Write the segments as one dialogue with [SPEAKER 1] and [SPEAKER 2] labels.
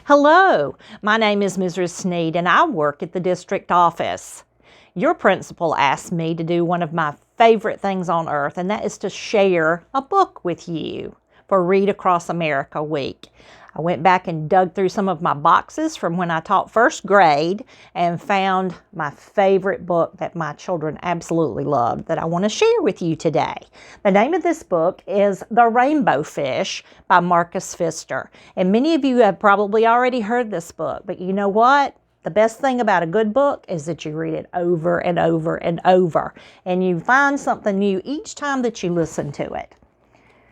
[SPEAKER 1] Hello, my name is Mrs. Snead and I work at the district office. Your principal asked me to do one of my favorite things on earth, and that is to share a book with you for Read Across America Week. I went back and dug through some of my boxes from when I taught first grade and found my favorite book that my children absolutely loved that I want to share with you today. The name of this book is The Rainbow Fish by Marcus Pfister. And many of you have probably already heard this book, but you know what? The best thing about a good book is that you read it over and over and over, and you find something new each time that you listen to it.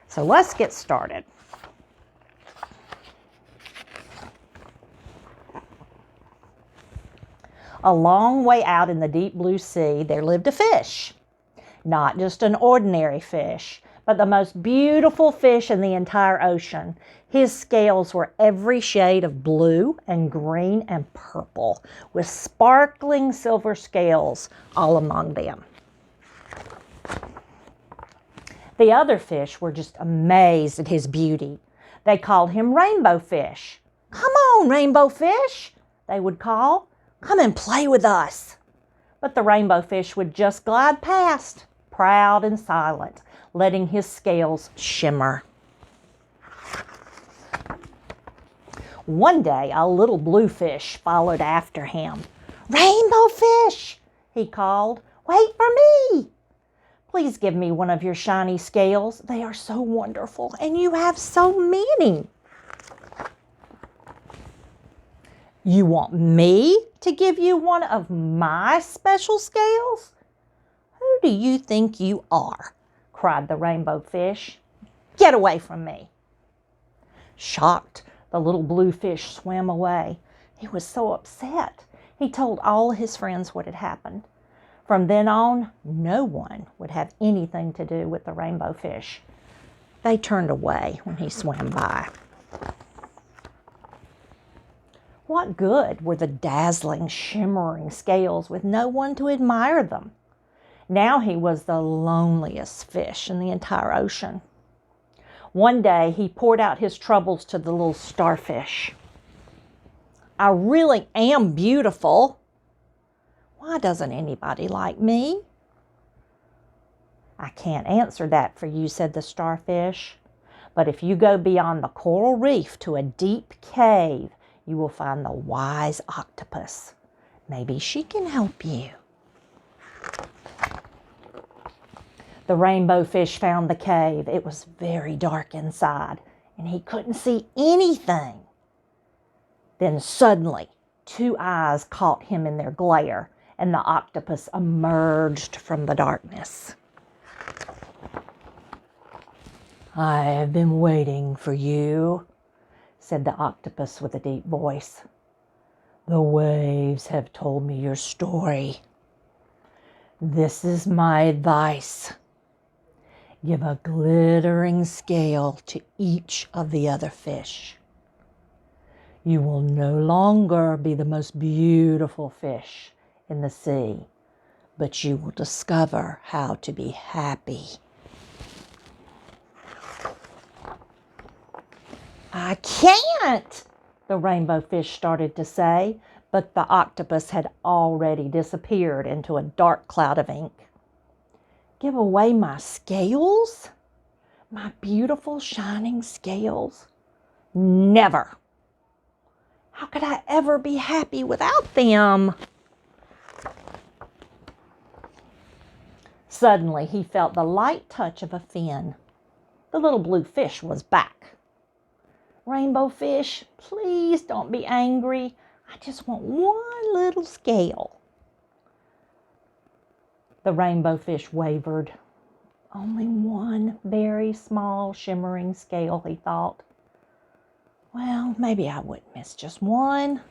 [SPEAKER 1] So let's get started. A long way out in the deep blue sea, there lived a fish. Not just an ordinary fish, but the most beautiful fish in the entire ocean. His scales were every shade of blue and green and purple, with sparkling silver scales all among them. The other fish were just amazed at his beauty. They called him Rainbow Fish. "Come on, Rainbow Fish," they would call. "Come and play with us." But the Rainbow Fish would just glide past, proud and silent, letting his scales shimmer. One day, a little blue fish followed after him. "Rainbow Fish," he called, "wait for me. Please give me one of your shiny scales. They are so wonderful, and you have so many." "You want me to give you one of my special scales? Who do you think you are?" cried the Rainbow Fish. "Get away from me." Shocked, the little blue fish swam away. He was so upset. He told all his friends what had happened. From then on, no one would have anything to do with the Rainbow Fish. They turned away when he swam by. What good were the dazzling, shimmering scales with no one to admire them? Now he was the loneliest fish in the entire ocean. One day he poured out his troubles to the little starfish. "I really am beautiful. Why doesn't anybody like me?" "I can't answer that for you," said the starfish. "But if you go beyond the coral reef to a deep cave, you will find the wise octopus. Maybe she can help you." The Rainbow Fish found the cave. It was very dark inside, and he couldn't see anything. Then suddenly, two eyes caught him in their glare, and the octopus emerged from the darkness. "I have been waiting for you," said the octopus with a deep voice. "The waves have told me your story. This is my advice. Give a glittering scale to each of the other fish. You will no longer be the most beautiful fish in the sea, but you will discover how to be happy." "I can't," the Rainbow Fish started to say, but the octopus had already disappeared into a dark cloud of ink. "Give away my scales? My beautiful shining scales? Never! How could I ever be happy without them?" Suddenly he felt the light touch of a fin. The little blue fish was back. "Rainbow Fish, please don't be angry. I just want one little scale." The Rainbow Fish wavered. Only one very small shimmering scale, he thought. Well, maybe I wouldn't miss just one.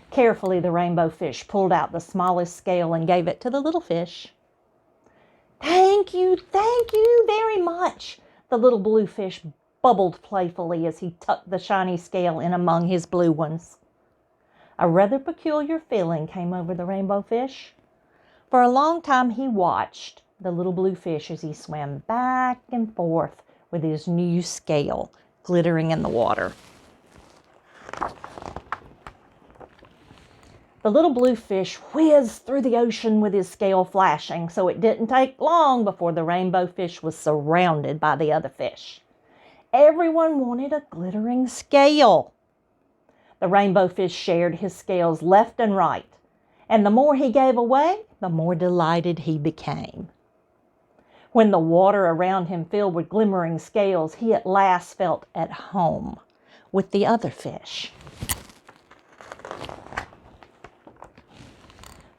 [SPEAKER 1] Carefully, the Rainbow Fish pulled out the smallest scale and gave it to the little fish. Thank you very much," the little blue fish bubbled playfully as he tucked the shiny scale in among his blue ones. A rather peculiar feeling came over the Rainbow Fish. For a long time he watched the little blue fish as he swam back and forth with his new scale glittering in the water. The little blue fish whizzed through the ocean with his scale flashing, so it didn't take long before the rainbow fish was surrounded by the other fish. Everyone wanted a glittering scale. The rainbow fish shared his scales left and right, and the more he gave away, the more delighted he became. When the water around him filled with glimmering scales, he at last felt at home with the other fish.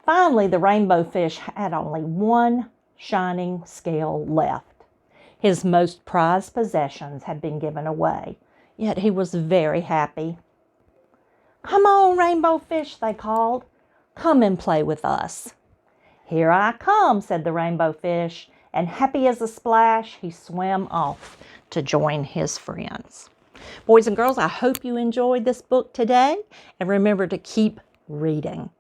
[SPEAKER 1] Finally, the rainbow fish had only one shining scale left. His most prized possessions had been given away, yet he was very happy. "Come on, rainbow fish," they called. "Come and play with us." "Here I come," said the rainbow fish, and happy as a splash, he swam off to join his friends. Boys and girls, I hope you enjoyed this book today, and remember to keep reading.